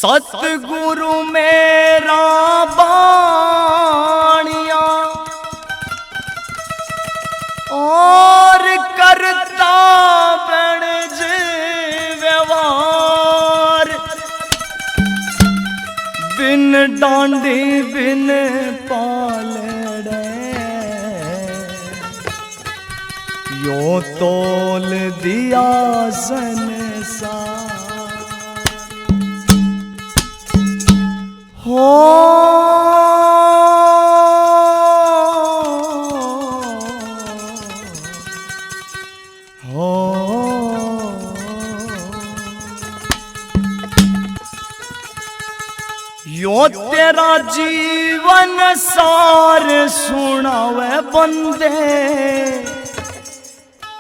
सतगुरु मेरा बाणिया और करता बणज व्यवहार, बिन डांडी बिन पालड़े यो तोल दिया संसार। हो यो तेरा जीवन सार सुनावे बंदे,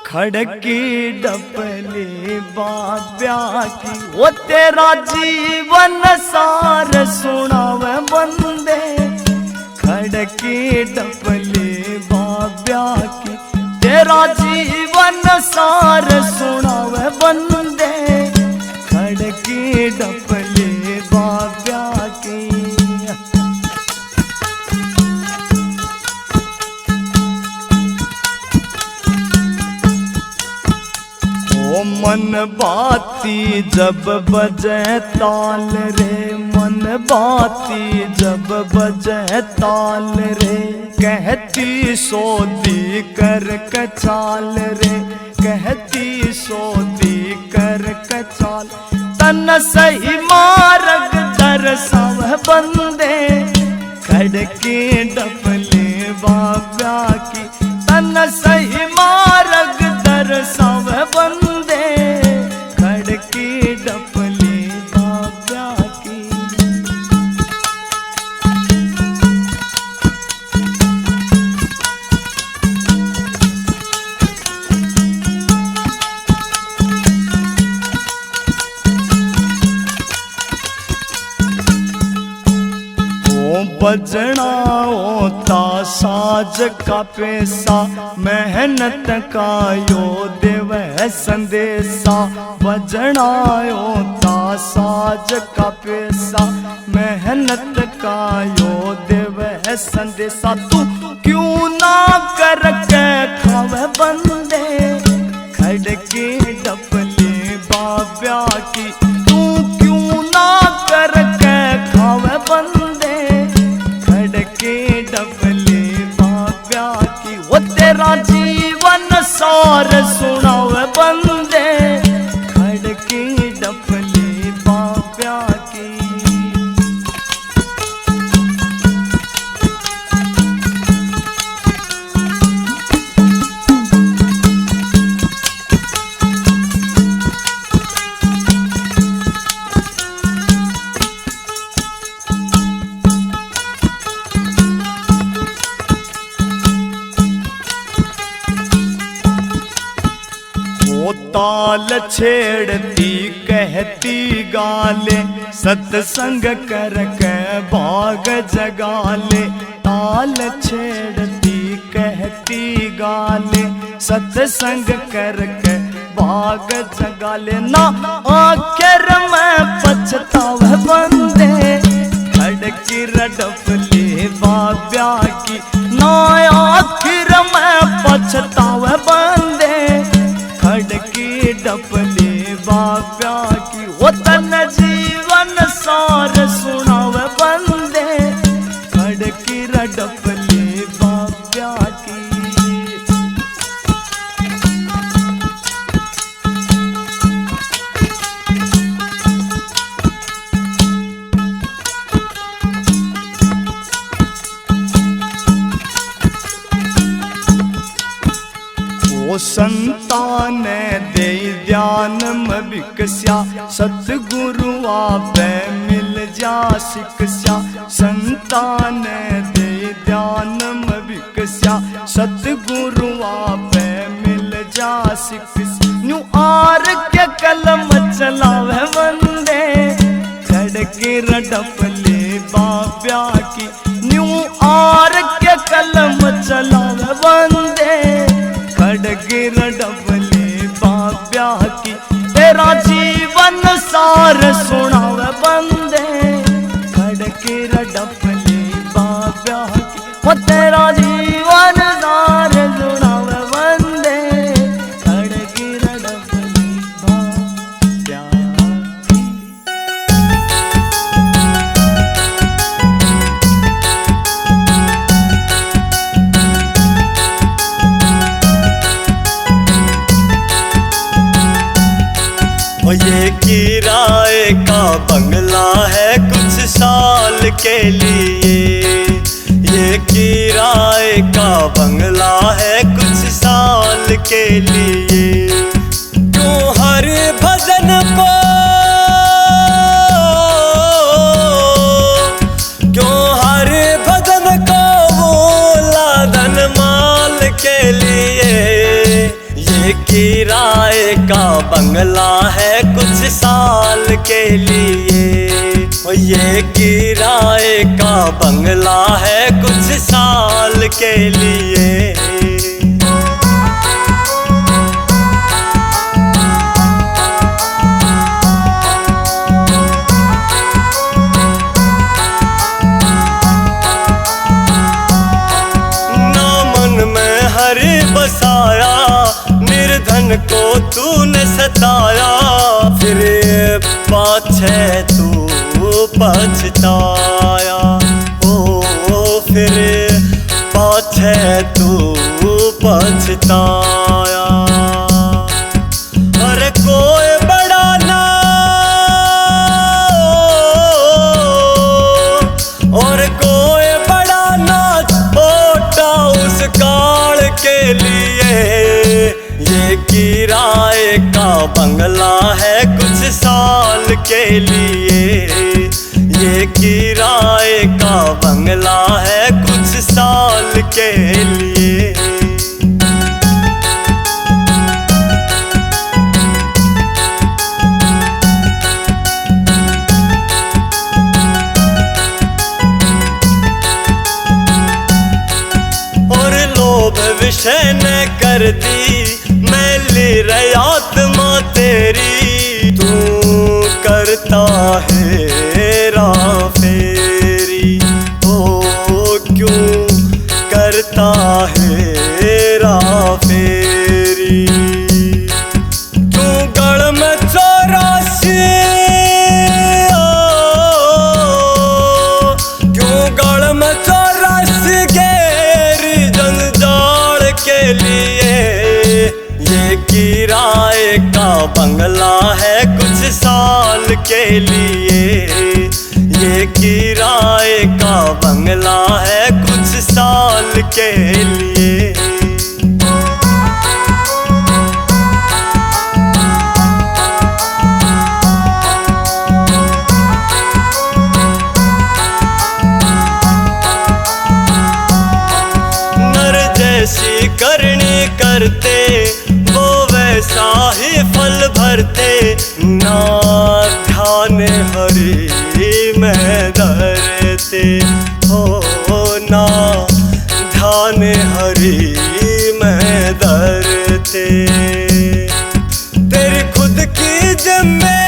खड़की डपली बाब्या की। वो तेरा जीवन सार सुनावे बंदे, खड़की डपली बाब्या की। तेरा जीवन सार सुनावे बंदे, खड़की डपली बाब्या की। ओ मन बाती जब बजे ताल रे, मन बाती जब बजे ताल रे, कहती सोती कर कचाल रे, कहती सोती कर कचाल। तन सही मार्ग दर्शाव बंदे, खड़की डपले बाब्या की। तन सही मार्ग दर्शाव बंदे, खड़की डपले बाब्या की। बजना होता साज का पैसा, मेहनत का यो देव संदेशा। बजना होता साज का पैसा, मेहनत का यो देव संदेशा। तू क्यों ना करके खावे बंदे, खड़की डपली बाब्या की। तू क्यों ना करके खावे बंदे, खड़की डपली बाब्या की। वो तेरा जीवन सार सुनावे बंदे, खड़की डपली बाब्या की। ताल छेड़ती कहती गाले, सत्संग करके भाग जगाले। ताल छेड़ती कहती गाले, सत्संग करके भाग जगाले। ना आखिर में पछतावे बंदे, खड़की डपली बाब्या की। ना आखिर में पछतावे बंदे, खड़की डपली बाब्या की। वो तन जीवन सार सुनावे बंदे, खड़की डपली बाब्या की। ओ संतान दे ध्यान में विकस्या, सतगुरु आपे मिल जा शिक्षा। संतान दे ध्यान में विकस्या, सतगुरु आपे मिल जा शिक्षा। न्यू आर के कलम चलावे बंदे, खड़की डपली बाब्या की। यूं आर के कलम चलावे बंदे, खड़ग रडबले बाब्या की तेरा जीवन सार सुनावे बंदे, खड़ग रडबले बाब्या की वो तेरा जीवन सार सुनावे बंदे, खड़ग रडबले बाब्या की। ये किराए का बंगला है कुछ साल के लिए, ये किराए का बंगला है कुछ साल के लिए। क्यों हर भजन को, क्यों हर भजन को बोला धन माल के लिए। ये किराए का बंगला है कुछ साल के लिए, ये किराए का बंगला है कुछ साल के लिए। ना मन में हरि बसाया, निर्धन को तूने सताया, फिर पाछे तू पछताया। ओ फिर पाछे तू पछताया। अरे कोई बड़ा ना और कोई बड़ा ना छोटा उस काल के लिए। ये किराए का बंगला है कुछ साल के लिए, ये किराए का बंगला है कुछ साल के लिए। और लोभ विषय न कर दी मैली रे आत्मा तेरी, तू करता है हेरा फेरी। ओ क्यों करता है हेरा फेरी। क्यों गढ़ में 84, क्यों गढ़ में 84 गैरी जंजाल के लिए। ये किराए का बंगला है कुछ साल के लिए, ये किराए का बंगला है कुछ साल के लिए। नर जैसी करनी करते वो वैसा ही फल भरते, ना ध्यान हरि में धरते हो, ना ध्यान हरि में धरते। तेरी खुद की जिम्मे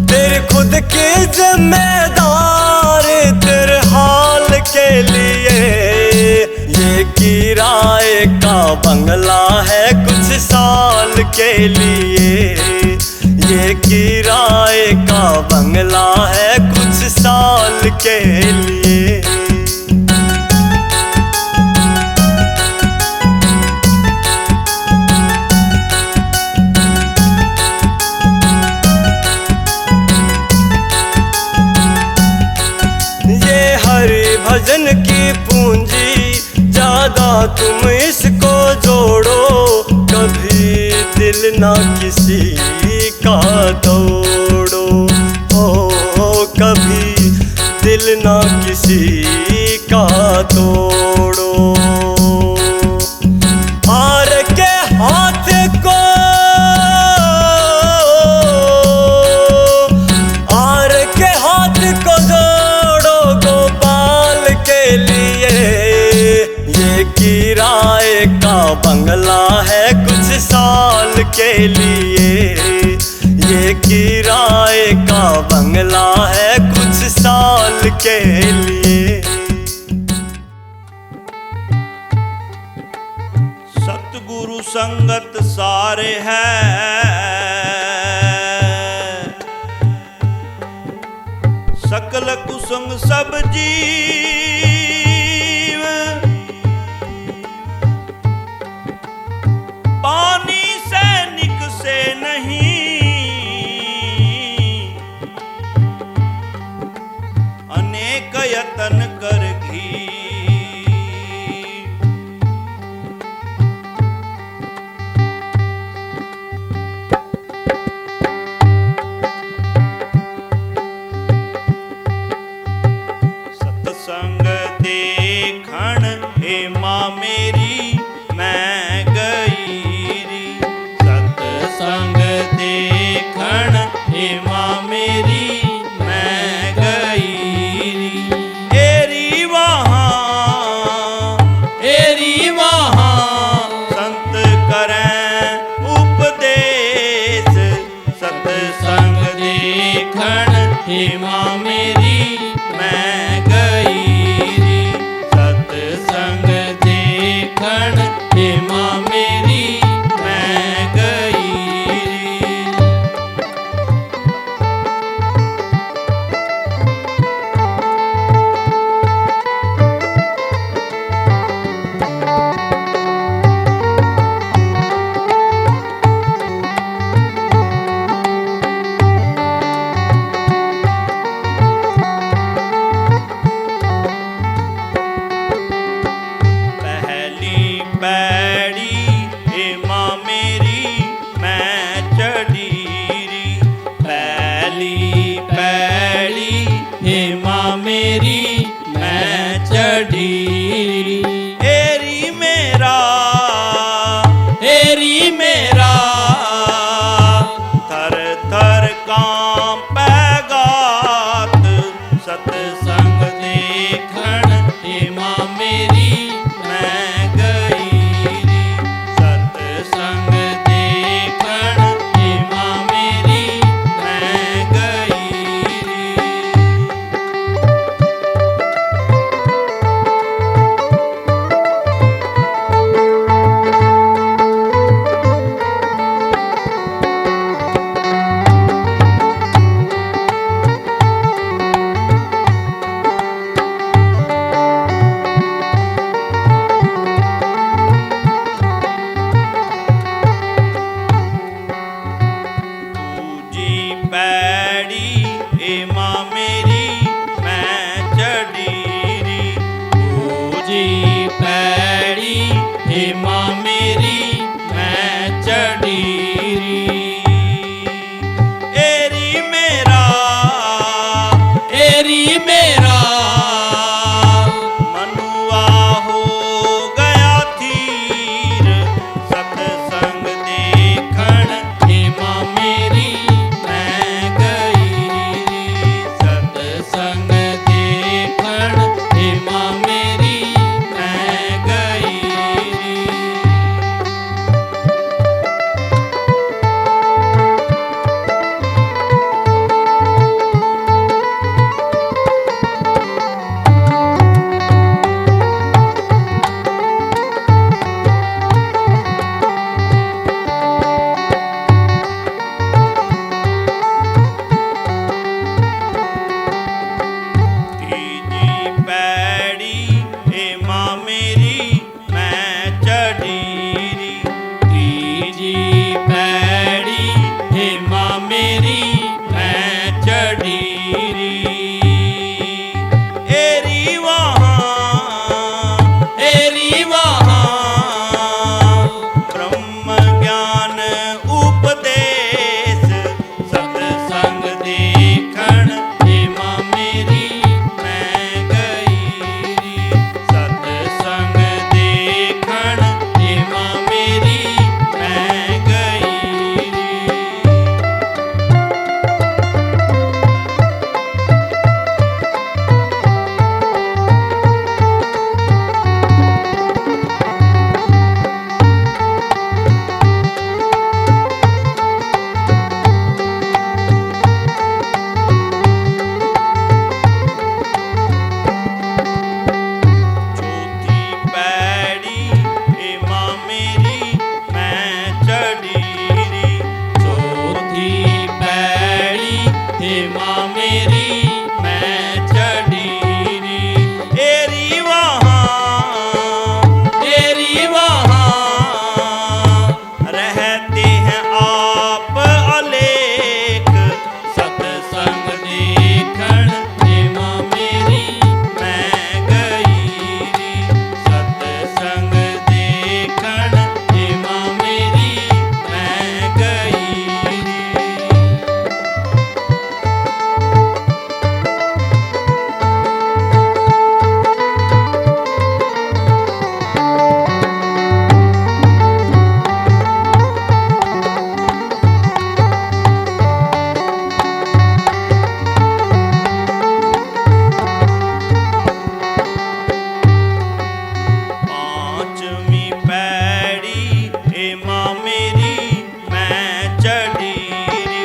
तेरी खुद की जिम्मेदार तेरे हाल के लिए। ये किराए का बंगला है कुछ साल के लिए, ये किराए का बंगला है कुछ साल के लिए। ये हरि भजन की पूंजी ज्यादा तुम इसको जोड़ो, कभी दिल ना किसी का तोड़ो। हो कभी दिल ना किसी का तोड़ो। हार के हाथ को, हार के लिए। ये किराए का बंगला है कुछ साल के लिए। सतगुरु संगत सारे है, सकल कुसुम सब जीव। पानी सैनिक से नहीं, अनेक यतन कर घी। सत्संग देखण हे माँ मेरी मैं गई री। सत्संग देखण हे माँ मेरी मैं गई री। एरी वहाँ संत करें उपदेश। सत्संग देखण हे माँ मेरी मैं गई री। सत्संग देखण हे माँ मेरी मैं गई री। पहली पैड़ी हे माँ मेरी मैं चढ़ी री। पहली पैड़ी हे माँ मेरी मैं चढ़ी री। एरी मेरा थर थर कांपे गात। सत्संग देखण हे माँ मेरी मैं गई री। सत्संग देखण हे माँ मेरी मैं गई री। दूजी पैड़ी हे माँ मेरी मैं चढ़ी री। दूजी पैड़ी हे माँ मेरी मैं चढ़ी री। एरी मेरा मनुआ हो गया थीर। सत्संग देखण हे माँ मेरी मैं गई री। सत्संग देखण हे माँ मेरी मैं गई री। तीजी पैड़ी हे माँ मेरी मैं चढ़ी री। तीजी पैड़ी हे माँ मेरी मैं चढ़ी री। एरी वहाँ ब्रह्म ज्ञान उपदेश। सत्संग देखण हे माँ मेरी मैं गई री। सत्संग देखण हे माँ मेरी मैं गई री। माँ मेरी मैं चढ़ी री एरी वहाँ रहते हैं आप अलेख सत्संग देखण हे माँ मेरी मैं गई री सत्संग देखण हे माँ मेरी मैं गई री पांचवी पैड़ी हे माँ मेरी मैं चढ़ी री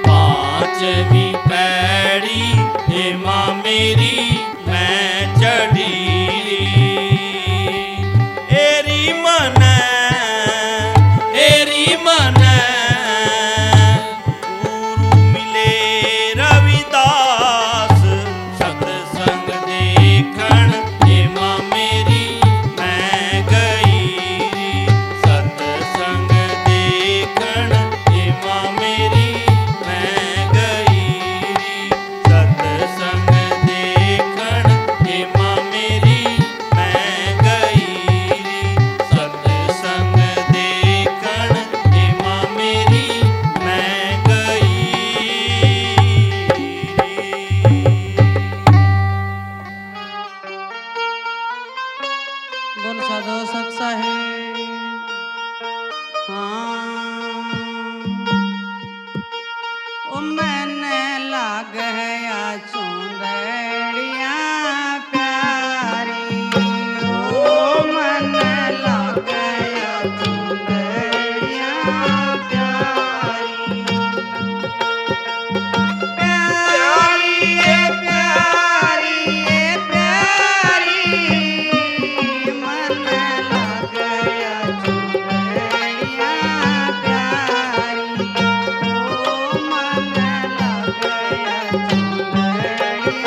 पांचवी पैड़ी हे माँ मेरी मैं चढ़ी री एरी मन गुरु मिले रविदास सत्संग देखण हे माँ मेरी मैं गई री सत्संग देखण हे माँ मेरी मैं गई री सत्संग देखण हे माँ मेरी मैं गई री सत्संग देखण हे माँ मेरी मैं गई री बोल साधो सत साहेब हाँ ओ मैंने लाग है या चुंदड़िया प्यारी ओ मैंने लाग है या चुंदड़िया प्यारी प्यारी ये प्यारी मन लग गया चुंदड़िया प्यारी ओ मन लग गया चुंदड़िया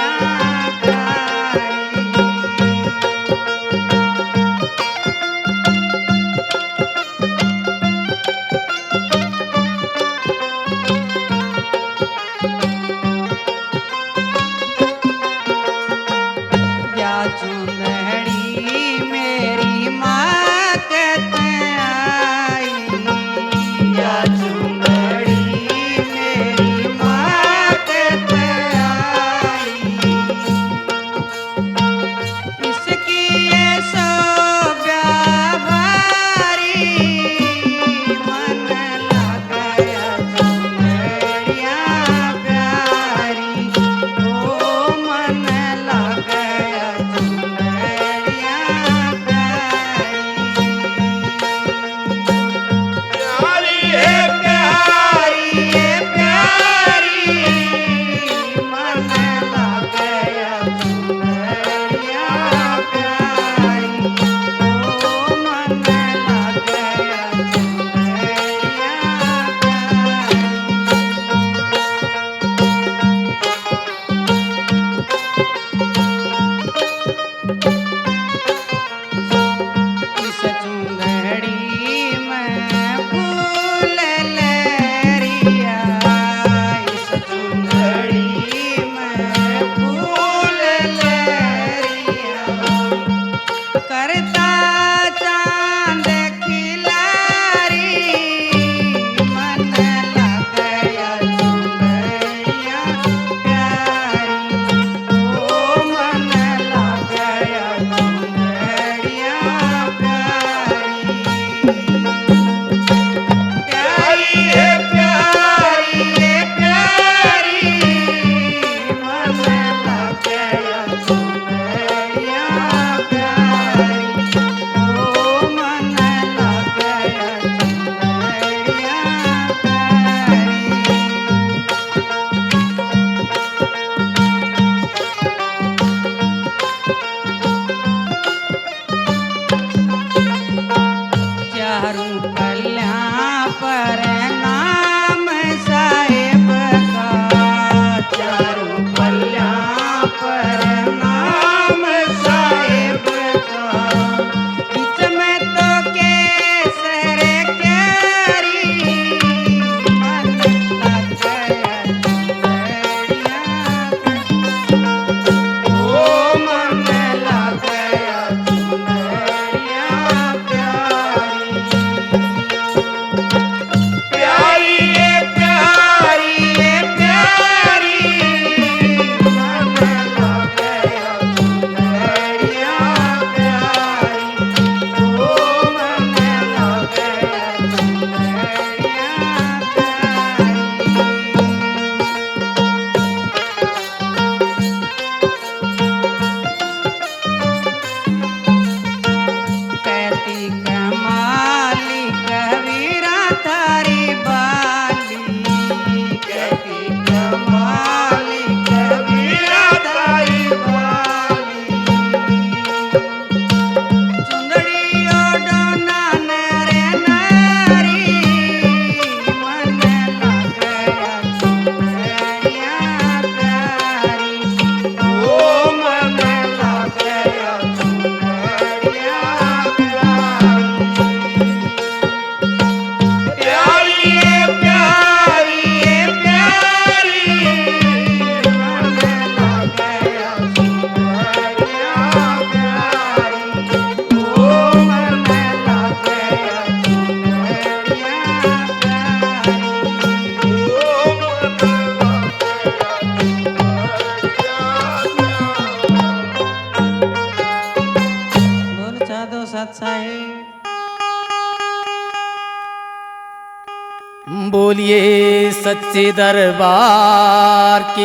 बोलिए सच्चे दरबार की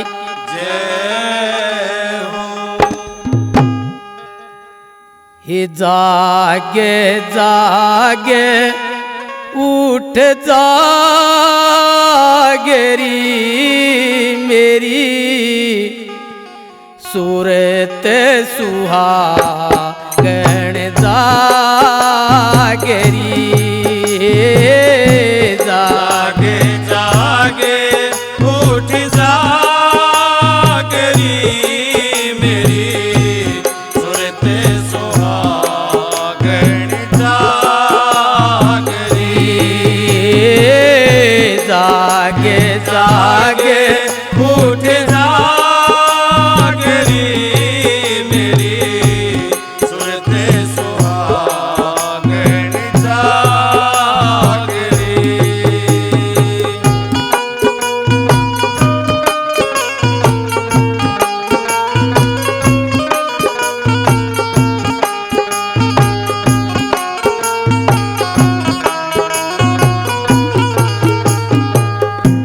जय हो। हे जागे जागे उठ जागरी मेरी सूरत सुहागण जागरी जागे जागे उठ जागरी मेरी सूरत सुहागण जागरी। जागे जागे उठ जागरी मेरी सूरत सुहागण जागरी।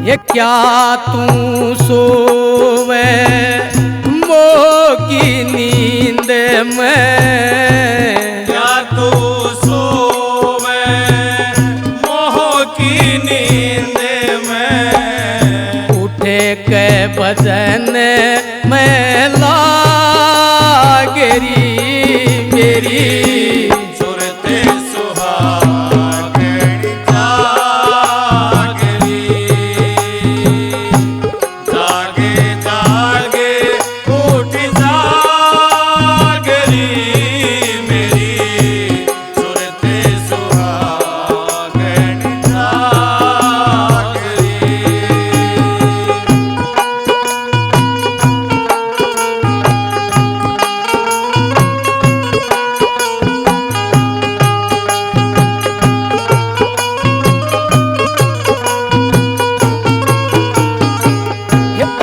ये क्या तू सोवे मोह की नींद में क्या तू सोवे मोह की नींद में उठे के भजन में लागरी मेरी सूरत सुहागण जागरी। जागे जागे उठ जागरी मेरी सूरत सुहागण जागरी।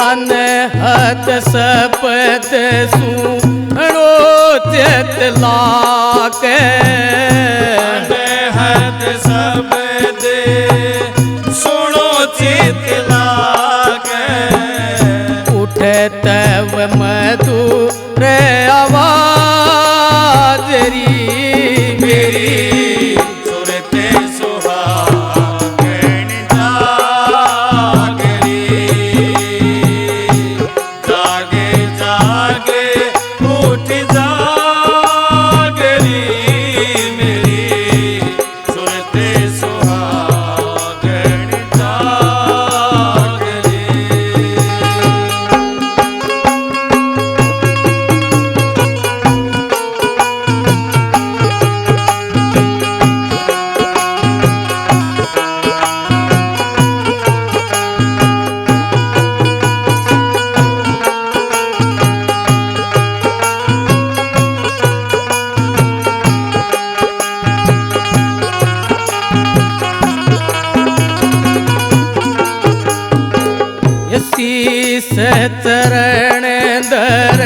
अनहद सपद सुनो चतला के अनहद शब्द सुनो चितला के उठे तब मधुर आवाजरी मेरी सूरत सुहागण जागरी। जागे जागे उठ जागरी मेरी सूरत सुहागण जागरी। शीस चरण दर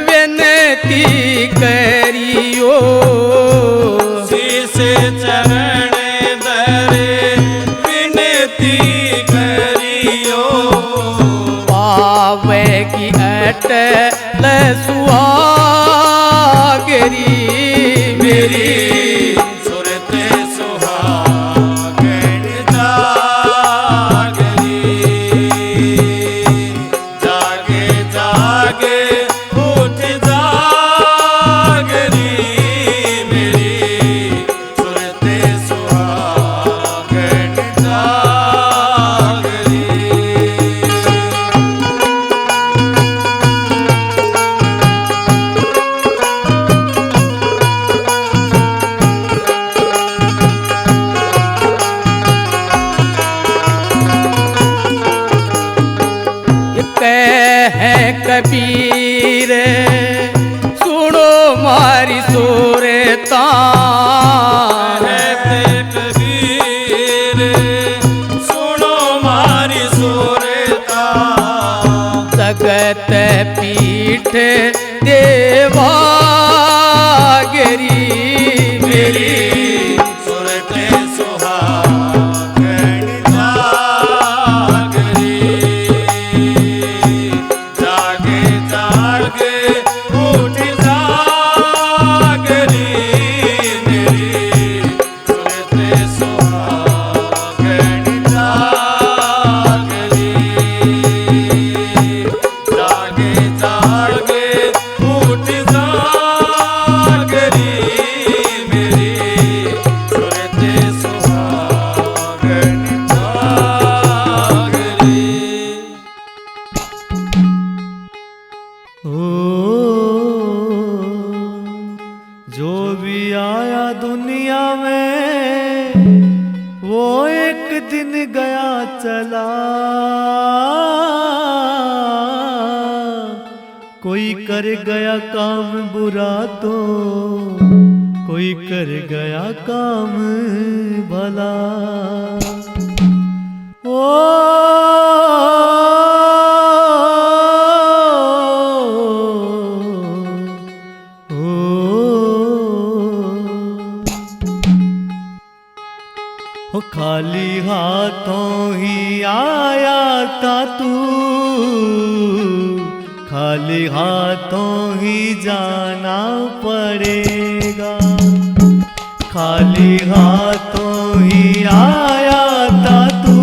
विनती करियो शीश चरण दरे विनती करियो पावे की अटल सुहागरी मेरी सूरत सुहागण जागरी। जागे जागे उठ जागरी मेरी सूरत सुहागण जागरी। है कबीर सुनो मारी सोरता रहते कबीर सुनो मारी सूरता। जगत पीठ देवागरी मेरी सूरत सुहागण जागरी। कोई कर गया काम बुरा तो कोई कर गया काम भला। ओ खाली हाथों ही आया था तू, खाली हाथों ही जाना पड़ेगा। खाली हाथों ही आया था तू,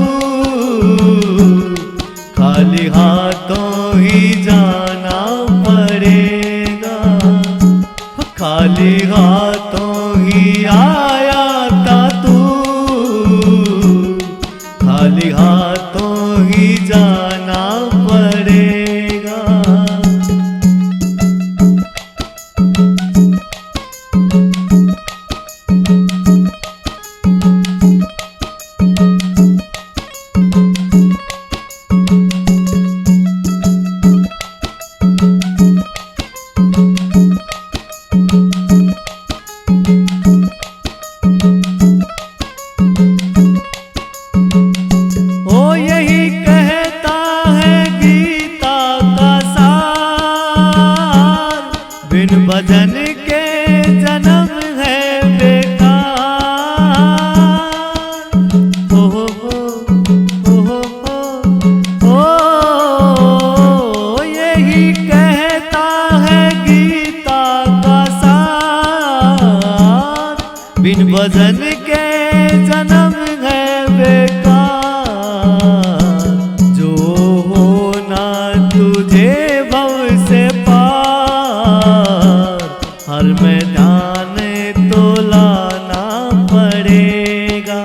खाली हाथों ही जाना पड़ेगा। खाली हाथों ही आया था तू, खाली हाथों ही जाना पड़ेगा। भजन के जन्म है बेकार। ओ हो ओ यही कहता है गीता का सार। बिन भजन के जन्म है बेकार। जो होना तुझे भव से हर मैदान तो लाना पड़ेगा।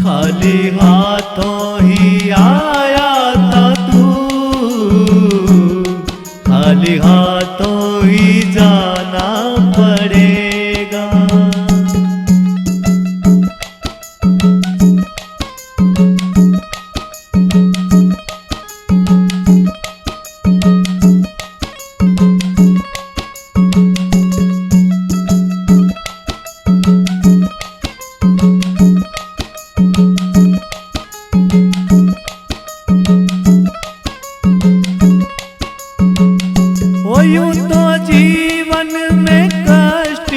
खाली हाथों ही आया था तू, खाली हाथों ही जाना पड़ेगा। यूं तो जीवन में कष्ट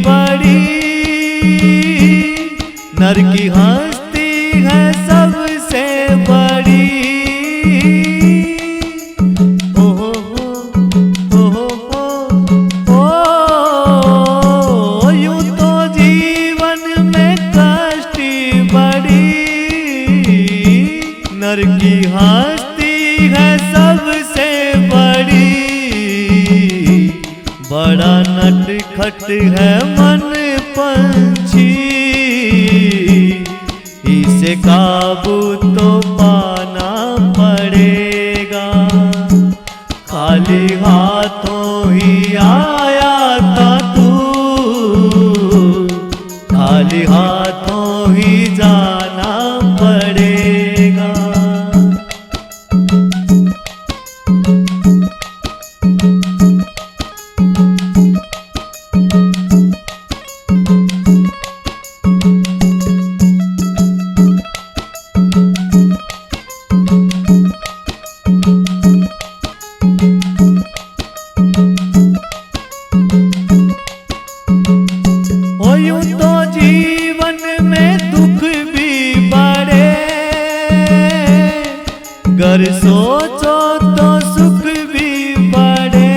बड़ी, नर की हस्ती है सबसे बड़ी। ओ हो ओ यूं तो जीवन में कष्ट बड़ी, नर की हस्ती है सबसे बड़ी। बड़ा नटखट है मन पंछी, इसे काबू तो पाना पड़ेगा। खाली हाथों ही आया था तू, खाली हाथों ही जाना पड़ेगा। यूं तो जीवन में दुख भी बड़े, गर सोचो तो सुख भी बड़े।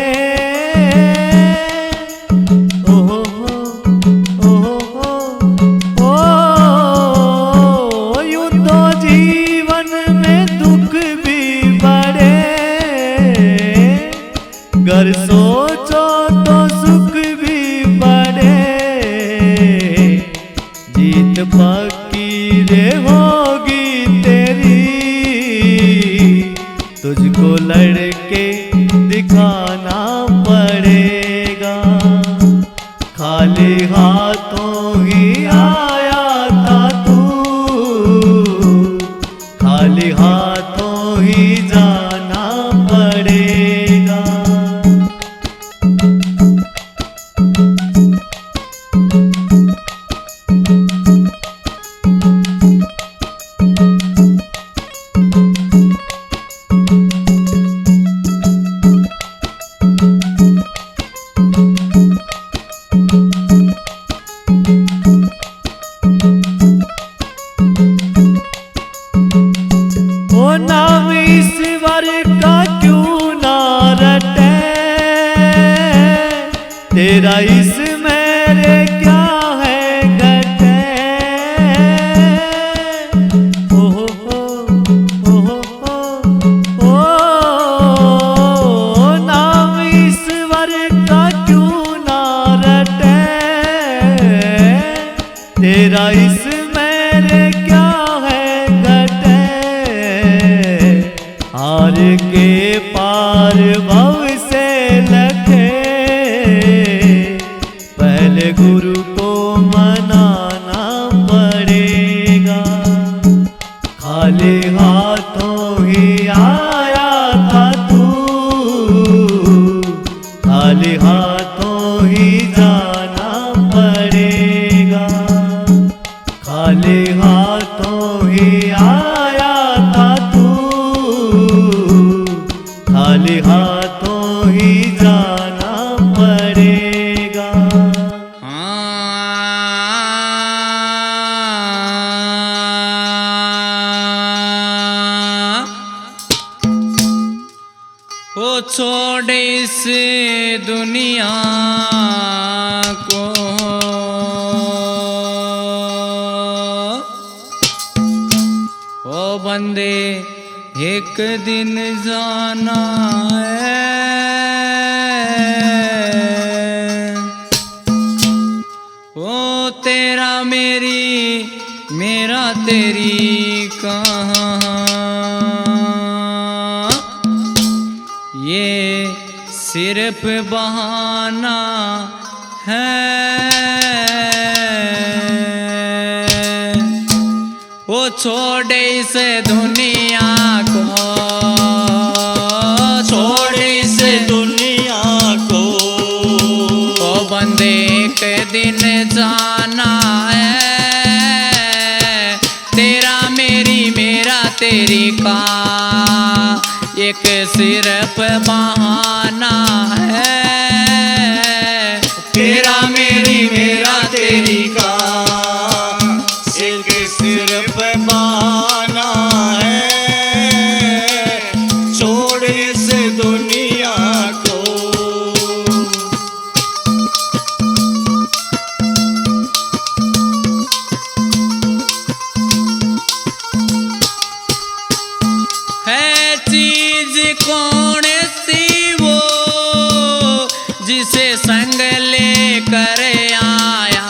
ओ यूं तो जीवन में दुख भी बड़े, गर सोचो तो सुख भी बड़े। जीत पक्की रे होगी तेरी, तुझको पार के पार भव से लखे, पहले गुरु को मनाना पड़ेगा। खाली हाथों ही आया था तू, खाली हाथों ही जाना पड़ेगा। खाली हाथों ही आया था तू, खाली हाथों ही जाना पड़ेगा। वो छोड़ इस दुनिया को, ओ बंदे एक दिन जाना है। ओ तेरा मेरी मेरा तेरी कहाँ, ये सिर्फ बहाना है। वो छोड़ इस दुनिया को, छोड़ इस दुनिया को, ओ बंदे एक दिन जाना है। तेरा मेरी मेरा तेरी का एक सिर्फ बहाना है। तेरा मेरी मेरा तेरी का एक सिर्फ बहाना है। छोड़ इस दुनिया को। है चीज कौन सी वो जिसे संग लेकर आया,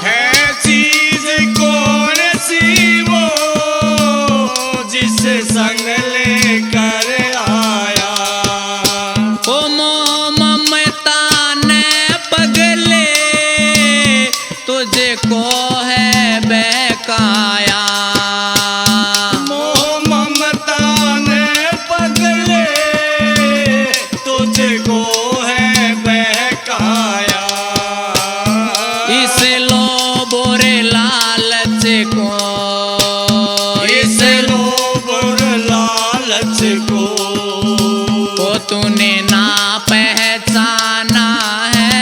है चीज कौन सी वो जिसे संग लेकर आया। ओ मोह ममता ने पगले तुझे को है बहकाया। मोह ममता ने पगले तुझको है बहकाया। इस लोभ और लालच को, इस लोभ और लालच को वो तूने ना पहचाना है।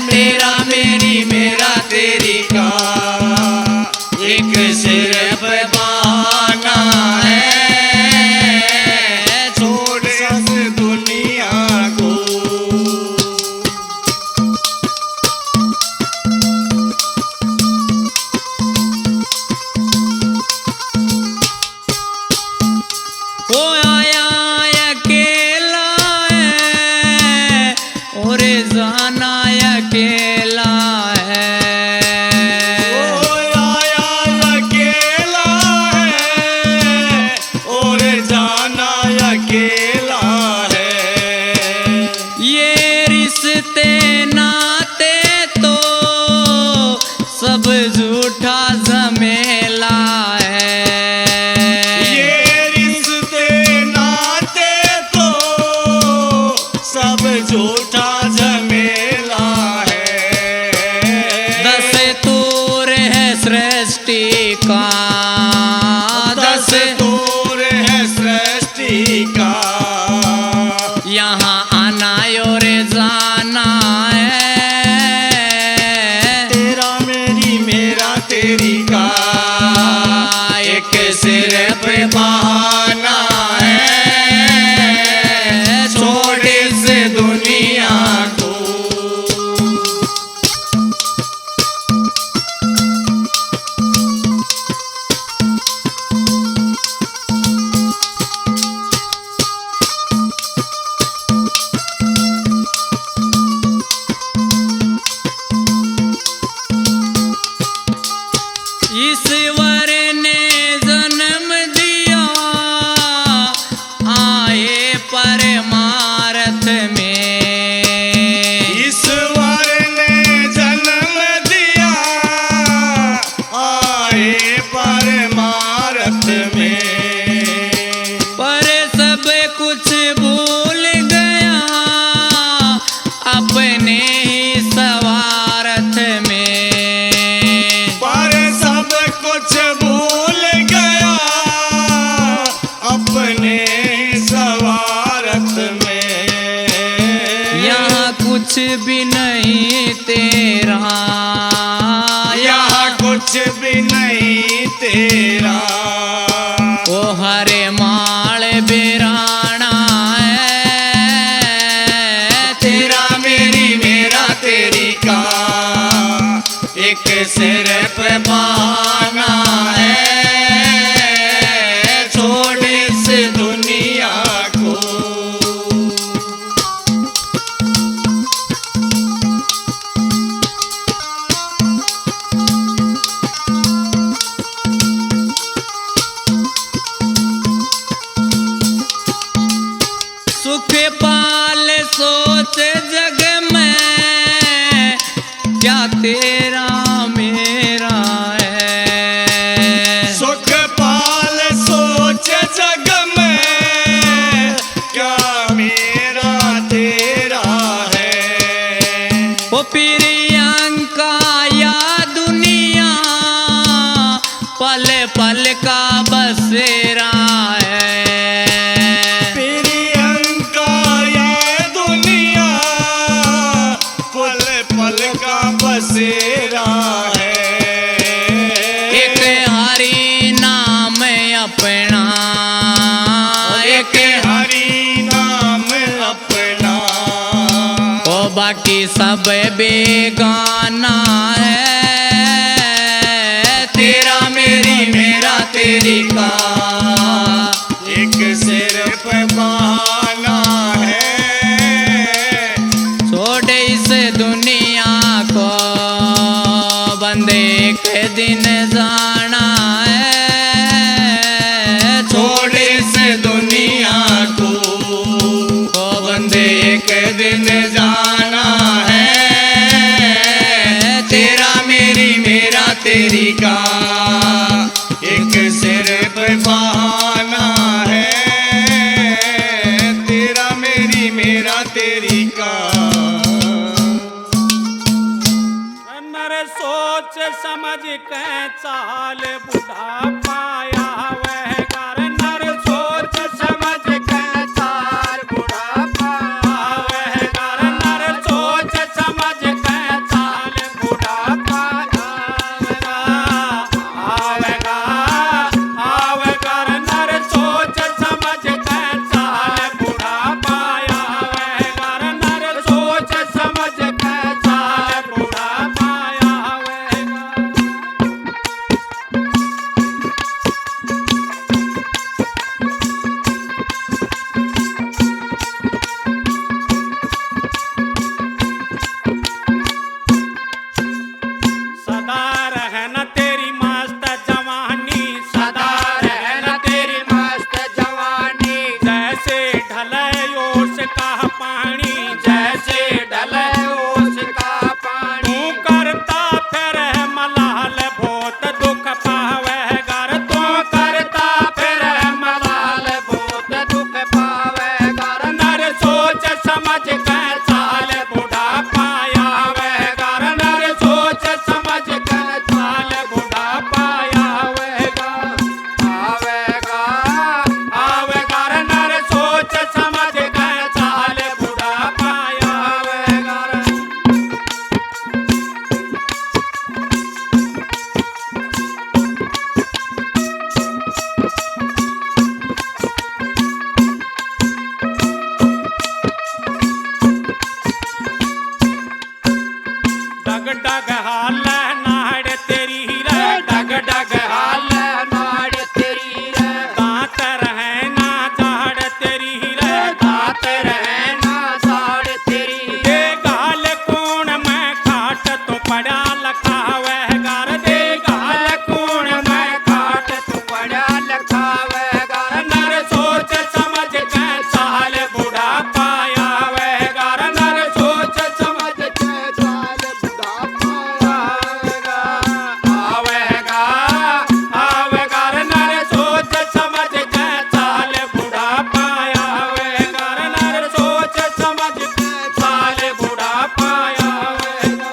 तेरा मेरी मेरा तेरी का एक सिर्फ बहाना है। छोड़ इस दुनिया को। वो आया अकेला है और जाना अकेला है। ओ आया अकेला है और जाना अकेला है। ये रिश्ते नाते तो सब झूठा झमेला है। ये रिश्ते नाते तो सब झूठा झमेला है। दस्तूर है सृष्टि का, दस्तूर है सृष्टि का। यहाँ आना और जाना है। तेरा मेरी मेरा तेरी का एक सिर्फ बहाना है। छोड़ इस दुनिया को। ईश्वर ने जन्म दिया ओ हरे माल बिराना है, तेरा मेरी मेरा तेरी का एक सिर पे बहाना है, छोड़ इस दुनिया को। सुख पाल सोच जग में क्या तेरा मेरा है, सुख पाल सोच जग में क्या मेरा तेरा है। ओ प्रियंका या दुनिया पल पल का बसेरा है, प्रियंका ये दुनिया पल पल का बसेरा है। एक हरि नाम अपना, एक हरि नाम अपना, ओ बाकी सब बेगाना है, तेरा मेरी मेरा तेरी का एक सिर पे बहाना है, छोड़ इस दुनिया को बंदे एक दिन जाना है, छोड़ इस दुनिया को बंदे एक दिन जाना है, तेरा मेरी मेरा तेरी का एक सिर पे बहाना है, तेरा मेरी मेरा तेरी का। नर सोच समझ के चाल बुढ़ा पाया वह कर, नर सोच समझ के चाल बुढ़ा पाया वह कर, नर सोच समझ के चाल बुढ़ा पाया आवेगा आवेगा, नर सोच समझ के चाल बुढ़ा पाया वह कर, नर सोच समझ के चाल बुढ़ा पाया वह सदा रहना तेरी मस्त जवानी, सदा रहना तेरी मस्त जवानी, जैसे ढले ओस का पानी, जैसे ढले ओस का पानी, तू करता फिर मलाल बहुत दुख पावे घर, तू करता फिर मलाल बहुत दुख पावे घर, नर सोच समझ के चाल बुढ़ा पाया वह घर, नर सोच समझ के चाल बुढ़ा पाया वह घर, आवेगा आवेगा, नर सोच समझ के चाल बुढ़ा पाया वह घर। डग डग हाल नाड़ तेरी रे, डग डग हाल नाड़ तेरी रे, दांत रहे ना झाड़ तेरी रे, दांत रहे ना झाड़ तेरी, दे गाल कोण में खाट तो पड़ा लखा वह घर, दे गाल कोण में खाट तो पड़ा लखा वह घर, नर सोच समझ के चाल बुढ़ा पाया वह घर, नर सोच समझ के चाल बुढ़ा पाया आवेगा आवेगा, नर सोच समझ के चाल बुढ़ा पाया आवेगा, नर सोच समझ के चाल बुढ़ा पाया आवेगा।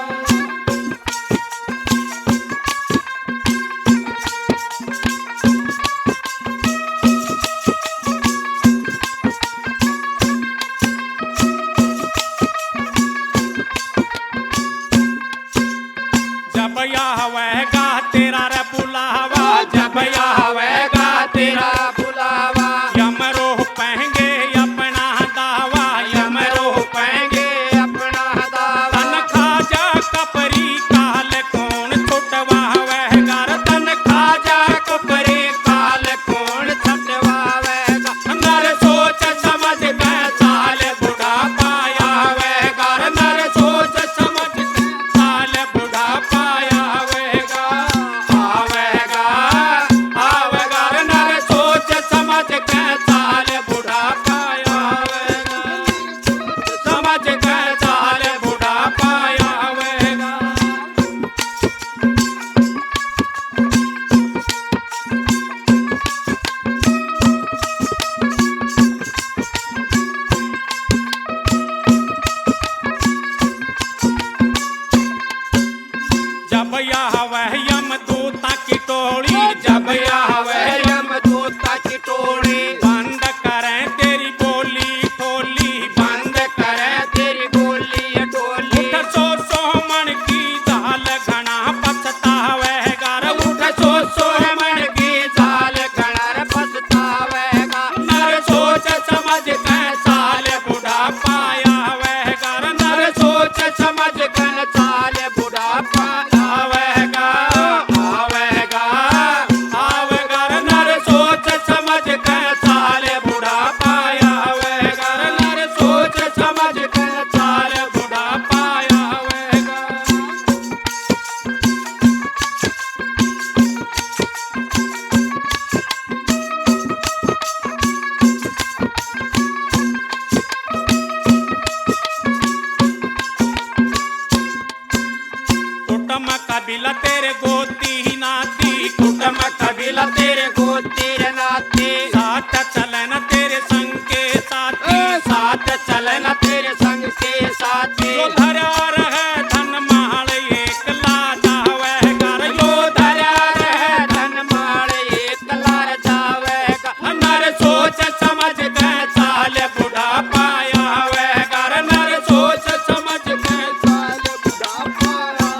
साथ चलना तेरे संग के साथी, साथ चलना तेरे संग के साथी। जो धरा रहे धन माल एकला जावेगा रे, जो धरा रहे धन माल एकला जावेगा। नर सोच समझ के चाल बुढ़ा पाया वेगा रे, नर सोच समझ के साल बुढ़ापा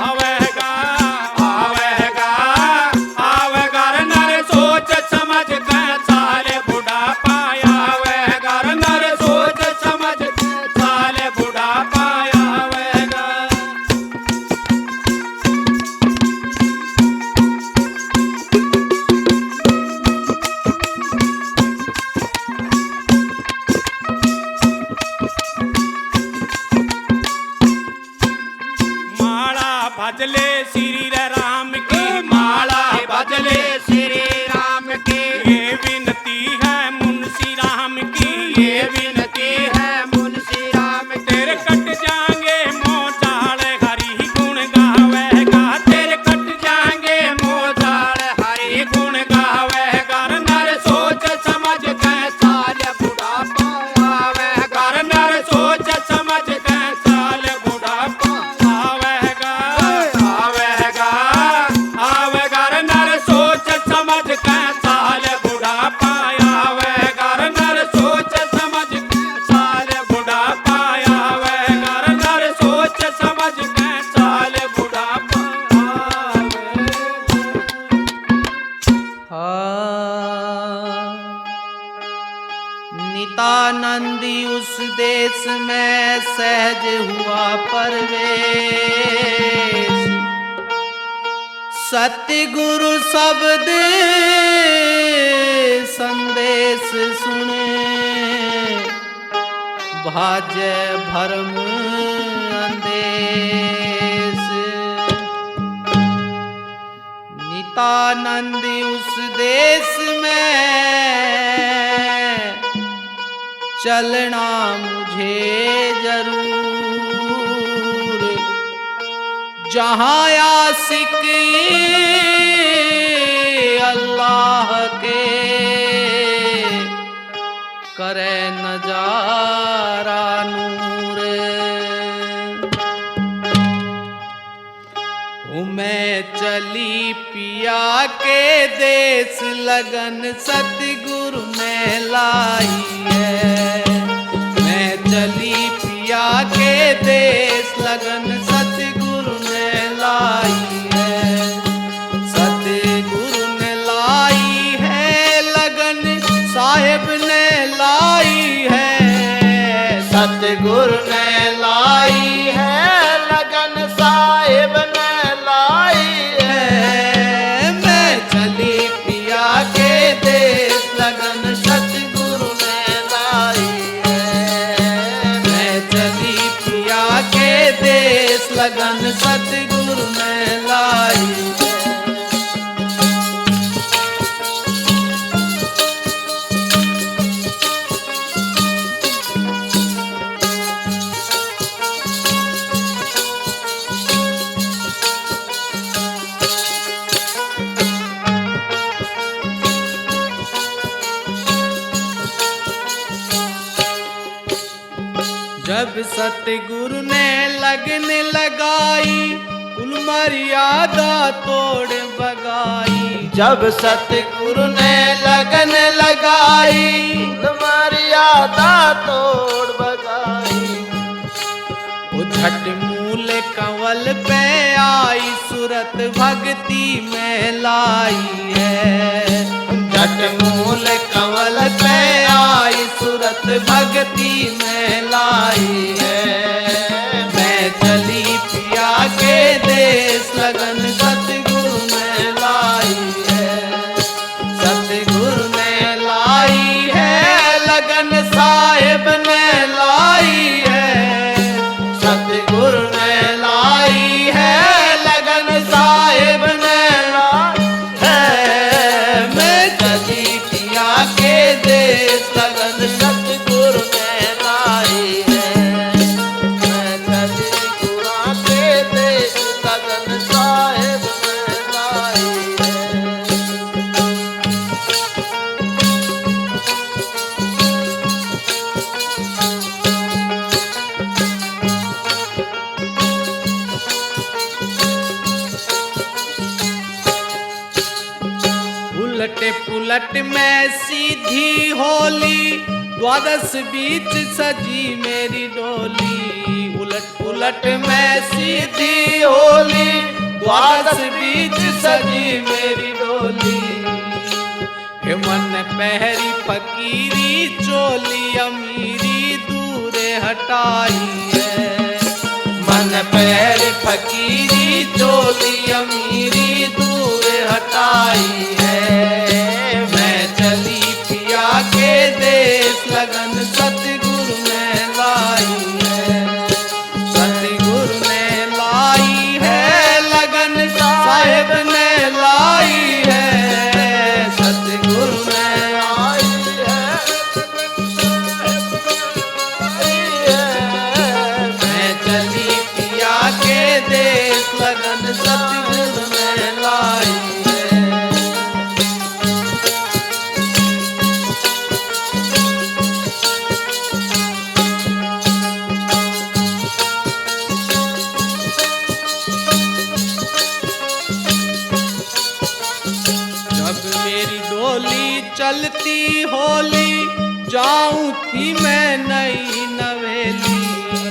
आवेगा आवेगा आवेगा रे, नर सोच समझ के चाल बुढ़ा पाया वेगा रे, नर सोच समझ के चाल बुढ़ा पाया वेगा। माला भजले श्री राम की, माला भजले श्री राम की। ये विनती है मुंशी राम की, ये विनती है मुंशी राम की। तेरे कट जाएंगे मोजाल हरि गुण गावेगा, तेरे कट जाएंगे मोजाल हरि गुण गावेगा। नर सोच समझ के साल बुढ़ापा आवेगा। नर सोच समझ के साल बुढ़ापा आवेगा आवेगा आवेगा रे, नर सोच समझ के साल बुढ़ापा आवेगा रे, नर सोच समझ के साल बुढ़ापा आवेगा रे, नर सोच समझ के साल बुढ़ापा नितानंदी उस देश में सहज हुआ परवेश, सतगुरु शब्द संदेश सुने, भाजे भरम अंदेश। नितानंदी उस देश में चलना मुझे जरूर, जहाँ आशिक अल्लाह के करे नजारा नूर। मैं चली पिया के देश, लगन सतगुरु ने लाई है। मैं चली पिया के देश, लगन सतगुरु ने लाई है। सतगुरु ने लाई है लगन, साहिब ने लाई है। सतगुरु ने लाई है लगन, साहिब ने लाई है। मैं चली पिया के देश, लगन सतगुरु ने लाई है। मैं चली पिया के देश, लगन सतगुरु ने लाई है। जब सतगुरु ने लगन लगाई, कुल मर्यादा तोड़ बगाई। जब सतगुरु ने लगन लगाई, कुल मर्यादा तोड़ बगाई। वो झट मूल कंवल पे आई, सूरत भक्ति में लाई है। झट मूल कंवल पे आई, सूरत भक्ति में लाई है। मैं चली पिया के देश, लगन सतगुरु ने लाई है। सतगुरु ने लाई है लगन, साहिब ने लाई है। सतगुरु ने लाई है लगन, साहिब ने लाई है। मैं चली पिया के देश, लगन सतगुरु ने लाई है। मैं चली गुरा के देश, लगन साहिब ने लाई है। उलट में सीधी होली, द्वादश बीच सजी मेरी डोली। उलट उलट में सीधी होली, द्वादश बीच सजी मेरी डोली। हे मन पहरी फकीरी चोली, अमीरी दूरे हटाई है। मन पहरी फकीरी चोली, अमीरी दूरे हटाई है। मैं चली पिया के देश, लगन सतगुरु ने लाई है। सतगुरु ने लाई है लगन, साहेब ने लाई है। सतगुरु ने लाई है। मैं चली पिया के देश, लगन सतगुरु ने लाई है। जब मेरी डोली चलती होली, जाऊं थी मैं नई नवेली।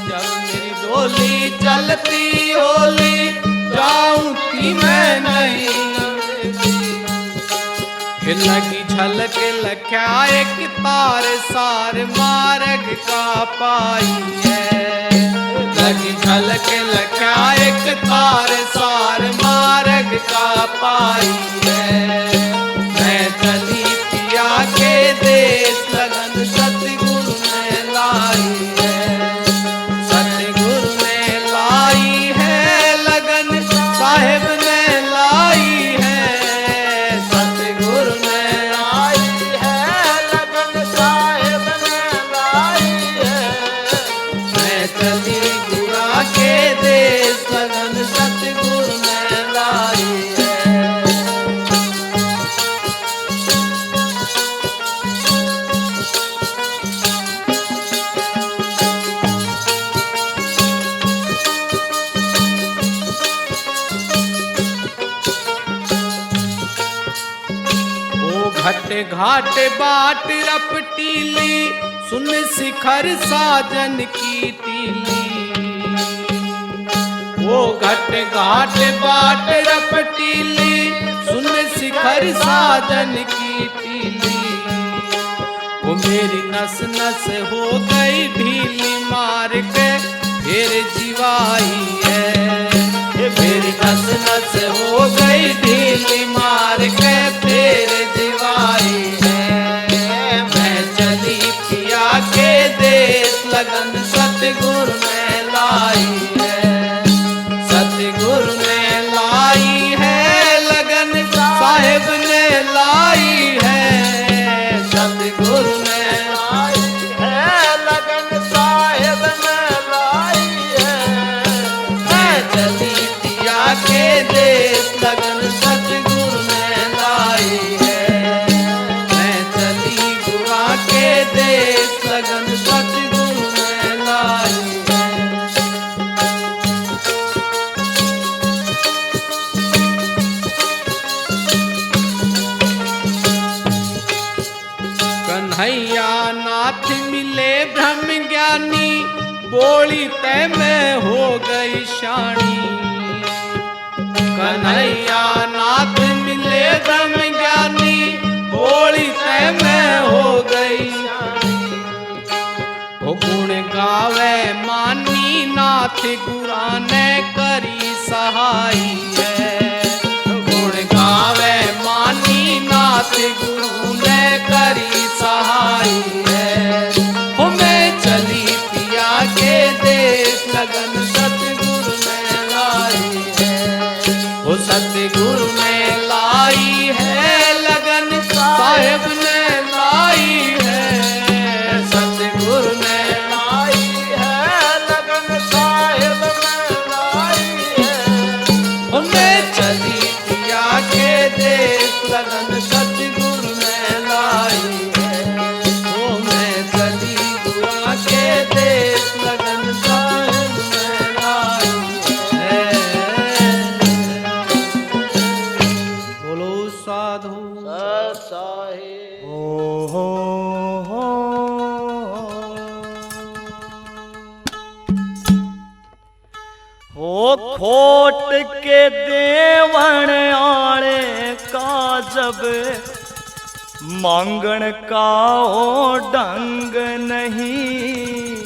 जब मेरी डोली चलती होली, जाऊं थी मैं नई नवेली। लगी झलक लख्या एक तार, सार मार्ग का पाई है। लगी झलक लख्या एक तार, सार मार्ग का पाई है। मैं चली पिया के देश, लगन सतगुरु ने लाई है। सतगुरु ने लाई है लगन, साहेब ने लाई है। सतगुरु ने लाई है लगन, साहेब ने लाई है। मैं चली गुरा के देश, लगन सतगुरु ने लाई है। घट घाट बाट रपटीली, सुन शिखर साजन की टीली। वो घट घाट बाट रपटीली, सुन शिखर साजन की टीली। वो मेरी नस नस हो गई ढीली, मार के फिर जीवाई है। मेरी नस नस हो गई ढीली, मार के फिर जीवाई है। मैं चली पिया के देश, लगन सतगुरु ने लाई है। सतगुरु ने लाई है लगन, साहेब ने लाई है। सतगुरु ने लाई है लगन, साहेब ने लाई है। मैं चली पिया के देश, लगन सतगुरु ने लाई है। मैं चली गुआ के देश, लगन सतगुरु ने लाई है। कन्हैया नाथ मिले ब्रह्म ज्ञानी, बोली तय में हो गई शानी। कन्हैया नाथ मिले ब्रह्म ज्ञानी, बोली तय में हो गई शानी। वो गुण गावे मानी नाथ, गुरा ने करी सहाई है। गुण गावे मानी नाथ, गुरु ने करी सहाई है। हो मैं चली पिया के देश, लगन सतगुरु ने लाई है। वो सतगुरु ने लाई है लगन, साहेब ने लाई है। सतगुरु ने लाई है लगन, साहेब ने लाई है। हो मैं चली पिया के देश, लगन सतगुरु ने लाई खोट के देवण आले का जब मांगण का ओ ढंग नहीं,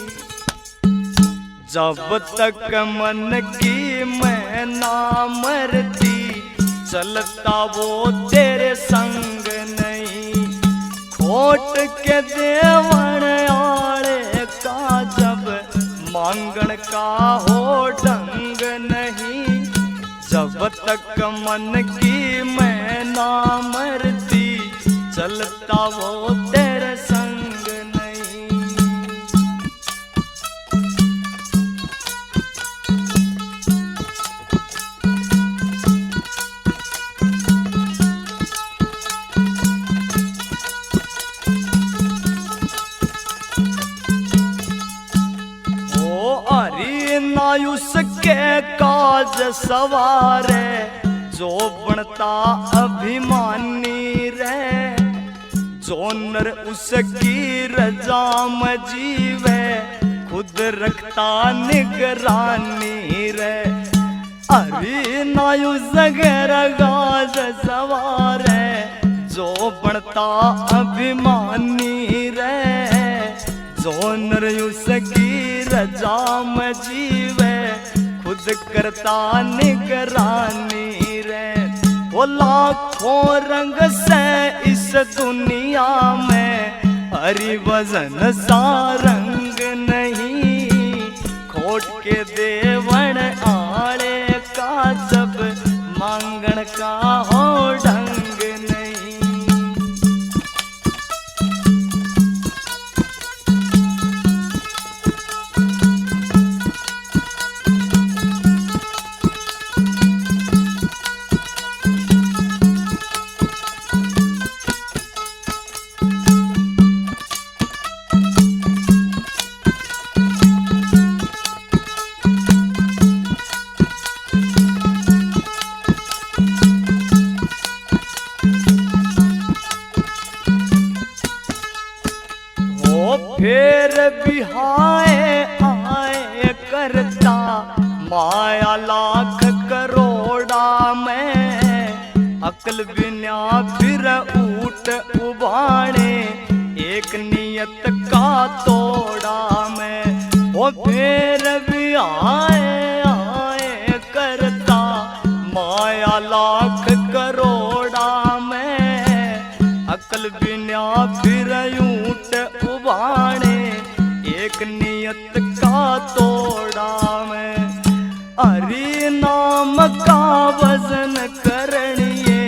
जब तक मन की मैं ना मरती चलता वो तेरे संग नहीं। खोट के देवण आले का जब मांगण का हो ढंग नहीं, जब तक मन की मैं ना मरती चलता वो तेरे संग नहीं। नायुस के काज सवारे जो बनता अभिमानी रे, जो नर उसकी रजा में जीवे खुद रखता निगरानी रे। अरे नायुस के काज सवारे जो बनता अभिमानी रे, जो नर उसकी रजा में जीवे खुद करता निगरानी रे। वो लाखों रंग से इस दुनिया में हरि वजन सा रंग नहीं, खोट के देवण आले का जब मांगण का हो ढंग नहीं। फिर बिहाए आए करता माया लाख करोड़ा में, अकल बिना फिर ऊट उबाणे एक नियत का तोड़ा में। वो फिर बिहाए आए करता माया लाख करोड़ा में, अकल बिना फिर ऊट उबाणे एक नियत का तोड़ा में। हरि नाम का वजन करनिए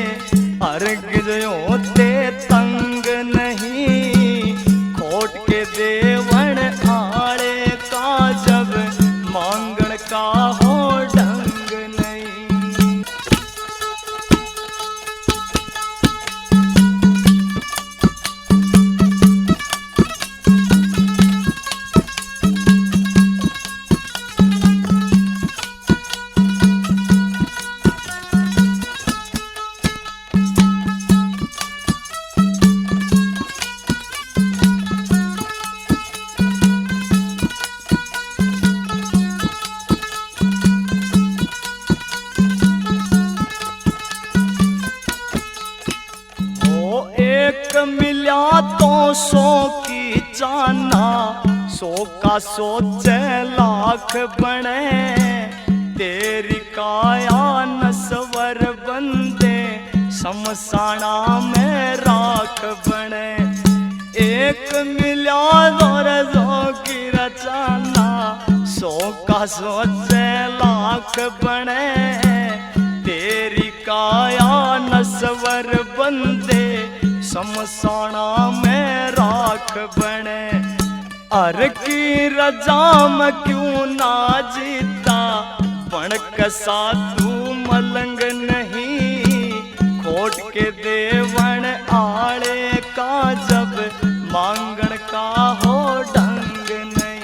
अर्घ जो ते तंग नहीं, खोट के देवण आले का जब मांगण का हो ढंग नहीं। मिला तो 100 की जाना, 100 का 100 लाख बने, तेरी काया नस्वर बंदे शमशाना में राख बने। 1 मिला और 100 की रचाना, 100 का 100 लाख बने, तेरी काया नस्वर बंदे शमशाना में राख बने। अर की रजा में क्यों ना जीता, पण कसा तू मलंग नहीं, खोट के देवण आले का जब मांगण का हो ढंग नहीं।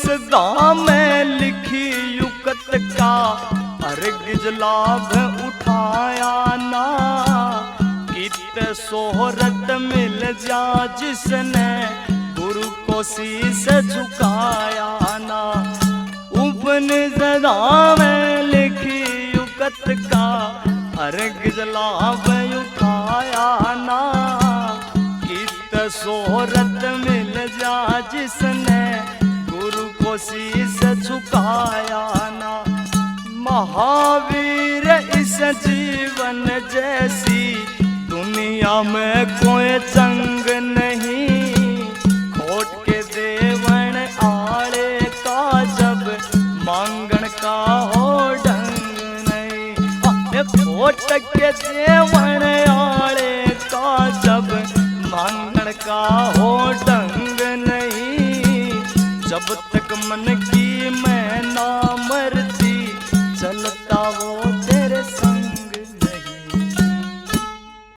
सदा में लिखी युकत का अर्घ लाभ उठाया ना। कित सोहरत मिल जा जिसने गुरु को शीस झुकाया ना। उपनिषदा में लिखी युकत का अर्घ लाभ उठाया ना। कित सोहरत मिल जा जिसने गुरु को शीस झुकाया ना। महावीर इस जीवन जैसी दुनिया में कोई चंग नहीं। खोट के देवन आड़े का जब मांगण का हो ढंग नहीं। खोट के देवन आड़े का जब मांगण का हो ढंग नहीं। जब तक मन की मैं ना मर